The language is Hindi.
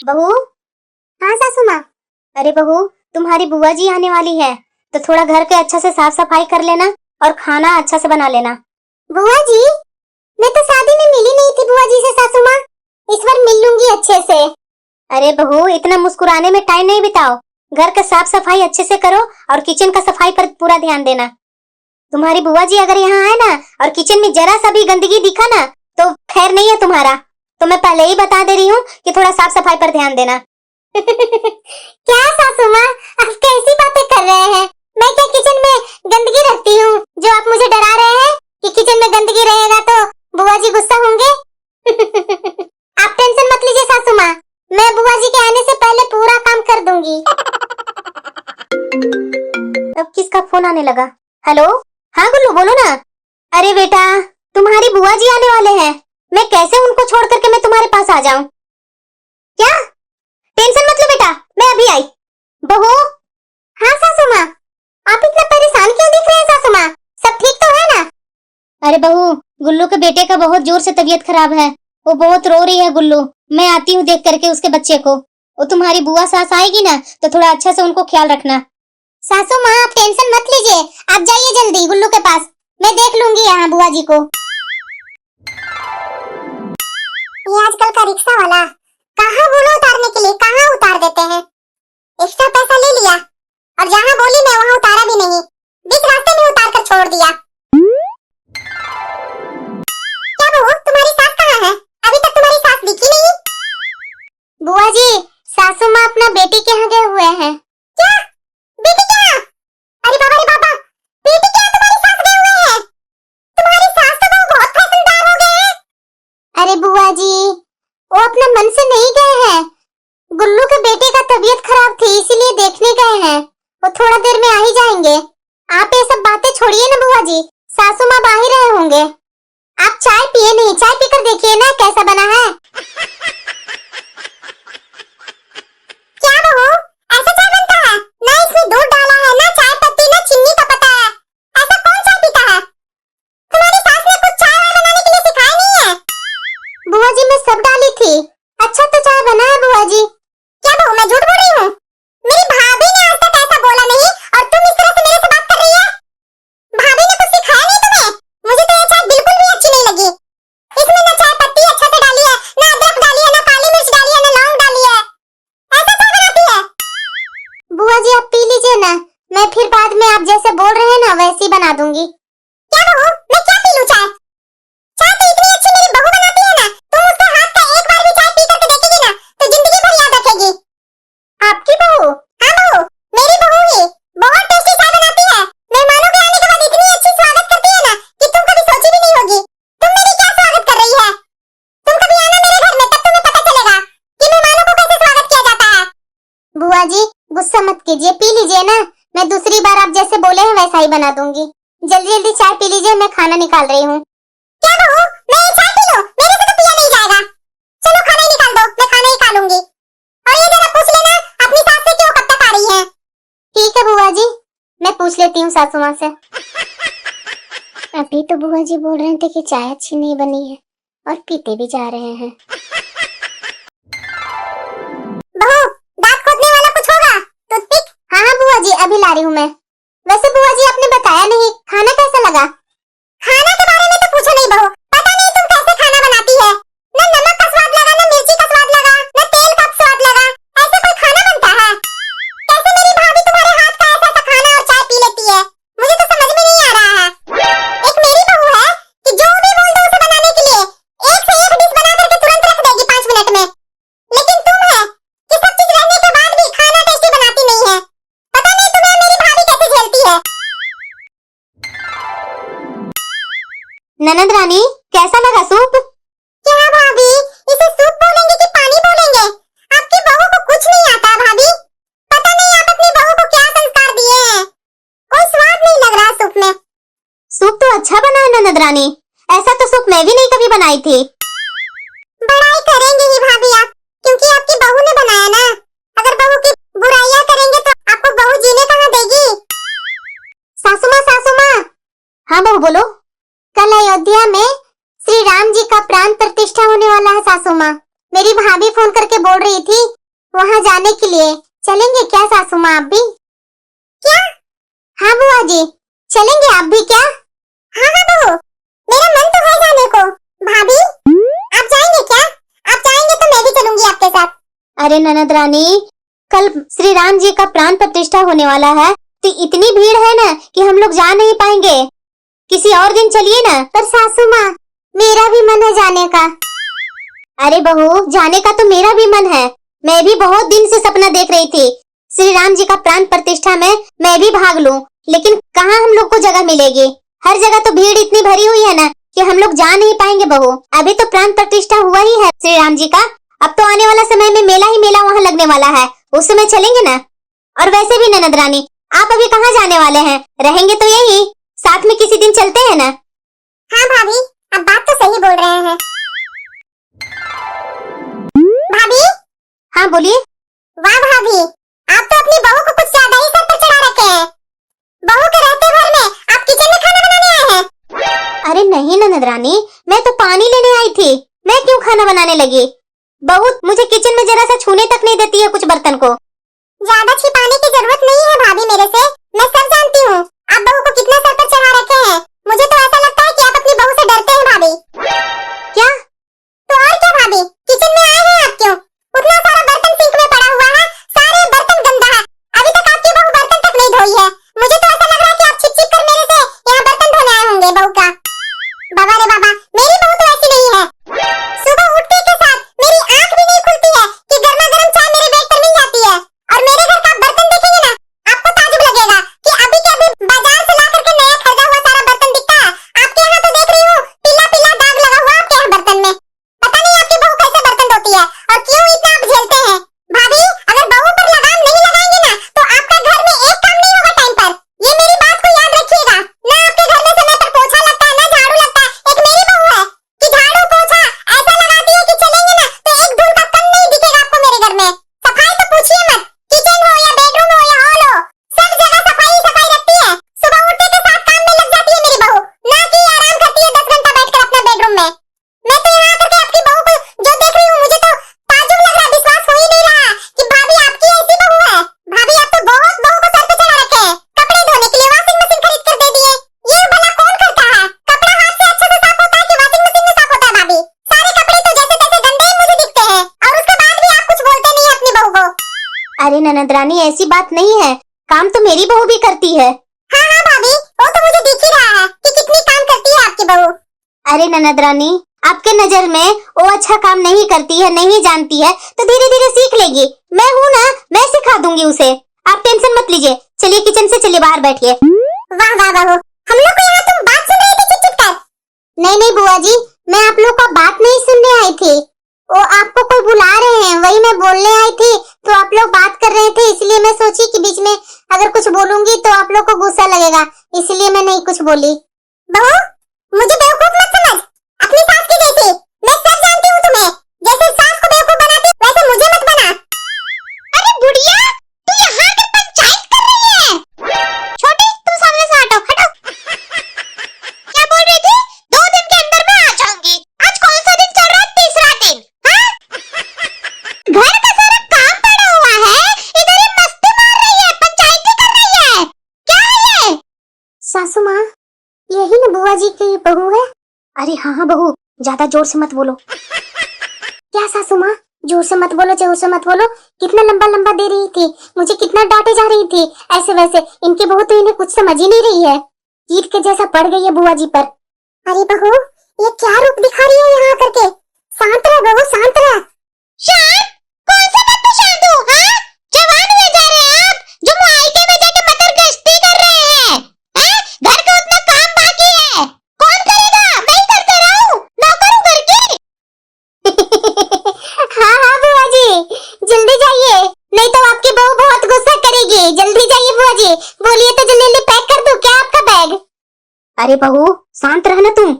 बहू। हाँ सासू माँ। अरे बहू, तुम्हारी बुआ जी आने वाली है, तो थोड़ा घर के अच्छा से साफ सफाई कर लेना और खाना अच्छा से बना लेना। बुआ जी, मैं तो शादी में मिली नहीं थी बुआ जी से सासू माँ, इस बार मिल लूंगी अच्छे से। अरे बहू, इतना मुस्कुराने में टाइम नहीं बिताओ, घर का साफ सफाई अच्छे से करो और किचन का सफाई पर पूरा ध्यान देना। तुम्हारी बुआ जी अगर यहाँ आए ना और किचन में जरा सा भी गंदगी दिखा ना तो खैर नहीं है तुम्हारा। तो मैं पहले ही बता दे रही हूँ कि थोड़ा साफ सफाई पर ध्यान देना। क्या सासू माँ, आप कैसी बातें कर रहे हैं? मैं क्या किचन में गंदगी रखती हूँ जो आप मुझे डरा रहे हैं कि किचन में गंदगी रहेगा तो बुआ जी गुस्सा होंगे? आप टेंशन मत लीजिए सासू माँ, मैं बुआ जी के आने से पहले पूरा काम कर दूंगी। अब किसका फोन आने लगा? हेलो, हाँ गुल्लू बोलो ना। अरे बेटा, तुम्हारी बुआ जी आने वाले हैं, मैं कैसे उनको छोड़ करके मैं तुम्हारे पास आ जाऊं? क्या? टेंशन मत लो बेटा, मैं अभी आई। बहू। हाँ सासू माँ। आप इतना परेशान क्यों दिख रहे हैं सासू माँ? सब ठीक तो है ना? अरे बहू, गुल्लू के बेटे का बहुत जोर से तबीयत खराब है, वो बहुत रो रही है गुल्लू। मैं आती हूँ देख करके उसके बच्चे को। वो तुम्हारी बुआ सास आएगी ना तो थोड़ा अच्छा से उनको ख्याल रखना। सासू माँ आप टेंशन मत लीजिए, आप जाइए जल्दी गुल्लू के पास, मैं देख लूंगी यहाँ बुआ जी को। ये आजकल का रिक्शा वाला कहाँ बोलो उतारने के लिए कहाँ उतार देते हैं। एक्स्ट्रा पैसा ले लिया और जहाँ बोली मैं वहाँ उतारा भी नहीं, बीच रास्ते में उतार कर छोड़ दिया। क्या बहू, तुम्हारी सास कहाँ है? अभी तक तुम्हारी सास दिखी नहीं। बुआ जी, सासू माँ अपना बेटी के यहाँ गए हुए हैं। क्या? बेटी के यहाँ? अरे बाबा रे बाबा, बेटी के यहाँ तुम्हारी सास गए हुए हैं? तुम्हारी सास तो बहुत फैशनदार हो गए हैं। अरे बुआ जी, वो अपने मन से नहीं गए हैं, गुल्लू के बेटे का तबीयत खराब थी इसीलिए देखने गए हैं, वो थोड़ा देर में आ ही जाएंगे। आप ये सब बातें छोड़िए ना बुआ जी, सासू माँ बाहर रहे होंगे। आप चाय पिए नहीं, चाय पीकर देखिए ना कैसा बना है। क्या बहू, ऐसा चाय बनता है? ना इसमें दूध डाला है, ना चाय पत्ती, ना चीनी का पता है, ऐसा कौन चाय पीता है? तुम्हारी सास ने कुछ चाय बनाने के लिए सिखाया नहीं है? बुआ जी मैं सब डाली थी, अच्छा तो चाय बना है बुआ जी। क्या बहू, मैं झूठ बोल रही हूँ? मेरी भाभी ने आज तक ऐसा बोला नहीं और तुम इस तरह से मेरे से बात कर रही है? भाभी ने कुछ सिखाया नहीं तुम्हें? मुझे तो ये चाय बिल्कुल भी अच्छी नहीं लगी, इसमें ना चाय पत्ती अच्छा से डाली है, ना अदरक डाली है, ना काली मिर्च डाली है, ना लौंग डाली है, ऐसा चाय बनाती है? बुआ जी आप पी लीजिए ना, मैं फिर बाद में आप जैसे बोल रहे हैं ना वैसी बना दूंगी। क्या बहू, मैं क्या पी लूं चाय? चाय तो इतनी अच्छी मेरी बहू बनाती है ना, तुम उसके हाथ का एक बार भी चाय पी करके देखेगी ना तो जिंदगी भर याद रखेगी। आपकी बहू? हाँ बहू, मेरी बहू ही बहुत टेस्टी चाय बनाती है, मेहमानों के आने के बाद इतनी अच्छी स्वागत करती है ना कि तुम कभी सोची भी नहीं होगी। तुम मेरी क्या स्वागत कर रही है? तुम कभी आना मेरे घर में, तब तुम्हें पता चलेगा कि मेहमानों को कैसे स्वागत किया जाता है। बुआ जी गुस्सा मत कीजिए, पी लीजिए ना, मैं दूसरी बार आप जैसे बोले हैं वैसा ही बना दूंगी। जल्दी जल्दी चाय पी लीजिए, मैं खाना निकाल रही हूँ। क्या बहू, मैं ये चाय पी लूं? मेरे से तो पिया नहीं जाएगा। चलो खाना ही निकाल दो, मैं खाना ही खा लूंगी। और ये जरा पूछ लेना अपनी सास से कि वो कब तक आ रही है। ठीक है बुआ जी, मैं पूछ लेती हूँ सासू माँ से। अभी तो बुआ जी बोल रहे थे कि चाय अच्छी नहीं बनी है और पीते भी जा रहे हैं। बहू, दांत खोदने वाला कुछ होगा? टूथपिक? हाँ हाँ बुआ जी, अभी ला रही हूँ मैं। वैसे बुआ जी आपने बताया नहीं, खाना कैसा लगा? खाना के बारे में तो पूछो नहीं बहू, पता नहीं तुम कैसे खाना बनाती है, ना नमक का स्वाद लगा, ना मिर्ची का स्वाद लगा, ना तेल का स्वाद लगा, ऐसे कोई खाना बनता है? कैसे मेरी भाभी तुम्हारे हाथ का ऐसा सा खाना और चाय पी लेती है, मुझे तो समझ में नहीं आ रहा है। एक मेरी बहू है कि जो भी बोल दो उसे बनाने के लिए एक से एक डिश बना करके तुरंत रख देगी 5 मिनट में, लेकिन तुम है कि सब चीज रहने के बाद भी खाना टेस्टी बनाती नहीं है। पता नहीं तुम्हें मेरी भाभी कैसे झेलती है। ननद रानी कैसा लगा सूप? क्या भाभी, इसे सूप बोलेंगे कि पानी बोलेंगे? आपकी बहू को कुछ नहीं आता भाभी, पता नहीं आप अपनी बहू को क्या संस्कार दिए हैं, कोई स्वाद नहीं लग रहा सूप में। सूप तो अच्छा बना है ननद रानी, ऐसा तो सूप मैं भी नहीं कभी बनाई थी। बड़ाई करेंगे ही भाभी आप, क्योंकि आपकी बहू ने बनाया ना, अगर बहू की बुराइयां करेंगे तो आपको बहू जीने कहाँ देगी। सासू माँ। हाँ बहू बोलो। कल अयोध्या में श्री राम जी का प्राण प्रतिष्ठा होने वाला है सासू माँ, मेरी भाभी फोन करके बोल बोल रही थी वहाँ जाने के लिए। चलेंगे क्या सासू माँ आप भी? क्या? हाँ बुआ जी, चलेंगे आप भी क्या? हाँ हाँ बहू, मेरा मन तो है जाने को। भाभी, आप जाएंगे क्या? आप जाएंगे तो मैं भी चलूंगी आपके साथ। अरे ननद रानी, कल श्री राम जी का प्राण प्रतिष्ठा होने वाला है, तो इतनी भीड़ है ना कि हम लोग जा नहीं पाएंगे। किसी और दिन चलिए ना। पर सासू माँ, मेरा भी मन है जाने का। अरे बहू, जाने का तो मेरा भी मन है। मैं भी बहुत दिन से सपना देख रही थी श्री राम जी का प्राण प्रतिष्ठा में मैं भी भाग लूं, लेकिन कहाँ हम लोग को जगह मिलेगी। हर जगह तो भीड़ इतनी भरी हुई है ना कि हम लोग जा नहीं पाएंगे बहू। अभी तो प्राण प्रतिष्ठा हुआ ही है श्री राम जी का, अब तो आने वाला समय में मेला ही मेला वहाँ लगने वाला है, उस समय चलेंगे ना। और वैसे भी ननद रानी, आप अभी कहाँ जाने वाले हैं? रहेंगे तो यही, साथ में किसी दिन चलते हैं ना। हाँ भाभी, अब बात तो सही बोल रहे हैं। भाभी, हाँ बोलिए। वाह भाभी, आप तो अपनी बहू को कुछ ज्यादा ही सर पर चढ़ा रखे हैं। बहू के रहते भर में आप किचन में खाना बनाने आए हैं। अरे नहीं ननद रानी, मैं तो पानी लेने आई थी, मैं क्यों खाना बनाने लगी? बहू मुझे किचन में जरा सा छूने तक नहीं देती है कुछ बर्तन को। ज्यादा छिपाने की जरूरत नहीं है भाभी मेरे से, मैं सब जानती हूँ आप बहू को कितना सर पर चढ़ा रखे हैं। मुझे तो ऐसा लगता है कि आप अपनी बहू से डरते हैं भाभी। क्या? तो और क्या भाभी, किचन में आए हैं आप क्यों? उतना सारा बर्तन सिंक में पड़ा हुआ है, सारे बर्तन गंदा है, अभी तक आपकी बहू बर्तन तक नहीं धोई है। मुझे तो ऐसा लग रहा है कि आप छिप छिप कर मेरे से यहाँ बर्तन धोने आए होंगे बहू का। बाबा रे बाबा, मेरी बहू तो ऐसी नहीं है। सुबह उठते के साथ मेरी आंख भी नहीं खुलती है कि गर्मा गर्म चाय मेरे बेड पर मिल जाती है। और मेरे घर का आप बर्तन देखेंगे ना, आपको ताज्जुब लगेगा कि अभी के अभी बाजार से ला करके नया खरीदा हुआ सारा बर्तन दिखता है। आपके यहाँ तो देख रही हूँ पीला पीला दाग लगा हुआ आपके यहाँ बर्तन में। पता नहीं आपकी बहू कैसे बर्तन धोती है और क्यों इतना आप झेलते हैं। भाभी, अगर बहू पर लगाम नहीं लगाएंगे ना तो आपका घर में एक काम नहीं होगा टाइम पर। ये मेरी बात को याद रखिएगा। ना आपके घर में समय पर पोछा लगता है, ना झाड़ू लगता है। एक मेरी बहू है कि झाड़ू पोछा ऐसा लगाती है कि चलेंगे ना तो एक धूल का कण नहीं दिखेगा आपको मेरे घर में। सफाई तो पूछिए मत, किचन हो या बेडरूम हो या हॉल हो, सब जगह सफाई सफाई रखती है। सुबह उठने के साथ काम में लग जाती है मेरी बहू, ना कि आराम करती है 10 घंटा बैठकर अपने बेडरूम में। मैं तो यहाँ आकर के आपकी बहू को जो देख रही हूँ, मुझे तो ताज्जुब लग रहा है, विश्वास हो ही नहीं रहा कि भाभी आपकी ऐसी बहू है। भाभी, आप तो बहुत बहू को सर पे चढ़ा रखे हैं। कपड़े धोने के लिए वॉशिंग मशीन खरीद कर दे दिए। ये भला कौन करता है? कपड़ा हाथ से अच्छे से साफ होता है कि वॉशिंग मशीन में साफ होता है भाभी? सारे कपड़े तो जैसे तैसे गंदे ही मुझे दिखते हैं और उसके बाद भी आप कुछ बोलते नहीं अपनी बहू को। अरे ननद रानी, ऐसी बात नहीं है, काम तो मेरी बहू भी करती है। हाँ हाँ भाभी, वो तो मुझे दिख ही रहा है कि कितनी काम करती है आपकी बहू। अरे ननद रानी, आपके नजर में वो अच्छा काम नहीं करती है, नहीं जानती है, तो धीरे धीरे सीख लेगी। मैं हूँ ना, मैं सिखा दूंगी उसे, आप टेंशन मत लीजिए। चलिए किचन से चलिए बाहर बैठिए। वाह वाह बहू, हम लोग को यहाँ तुम बात सुन रही थी चुप चुप कर। नहीं नहीं बुआ जी, मैं आप लोग का बात नहीं सुनने आई थी, वो आपको कोई बुला रहे हैं, वही मैं बोलने आई थी। तो आप लोग बात कर रहे थे, इसलिए मैं सोची कि बीच में अगर कुछ बोलूंगी तो आप लोग को गुस्सा लगेगा, इसलिए मैं नहीं कुछ बोली। बहू, मुझे बेवकूफ मत समझ, अपनी सास की जैसी। मैं सब जानती हूँ तुम्हें, जैसे सास को बेवकूफ बनाती वैसे मुझे मत बना। अरे बुढ़िया, तू यहाँ आकर पंचायत कर रही है? छोटी, तुम सामने से हटो, हटो। क्या बोल रही थी? 2 दिन के अंदर मैं आ जाऊंगी। आज कौन सा दिन चल रहा है? तीसरा दिन। हाँ? घर का सारा काम पड़ा हुआ है, इधर ही मस्ती मार रही है, पंचायती कर रही है। क्या है ये? सासू माँ, यही ना बुआ जी की बहू है? अरे हाँ हाँ बहू, ज्यादा जोर से मत बोलो। क्या सासू माँ, जोर से मत बोलो, जोर से मत बोलो। कितना लंबा लंबा दे रही थी, मुझे कितना डांटे जा रही थी। ऐसे वैसे इनकी बहू तो इन्हें कुछ समझ ही नहीं रही है, ईंट के जैसा पड़ गई है बुआ जी पर। अरे बहू, ये क्या रूप दिखा रही है यहाँ करके? शांत रह बहू, शांत रह। शांत? कौन सा बात पे शांत हूँ? हाँ? जवान हुए जा रहे हैं आप, जो मुआयके में जाके मकर गश्ती कर रहे हैं। हाँ? घर का उतना काम बाकी है, कौन करेगा? मैं ही करते रहूं, नौकर हूँ घर की। हाँ हाँ बुआ जी, जल्दी जाइए, नहीं तो आपकी बहू बहुत गुस्सा करेगी। जल्दी जाइए बुआ जी, बोलिए तो जल्दी जल्दी पैक कर दूं क्या आपका बैग? अरे बहू, शांत रहना तुम,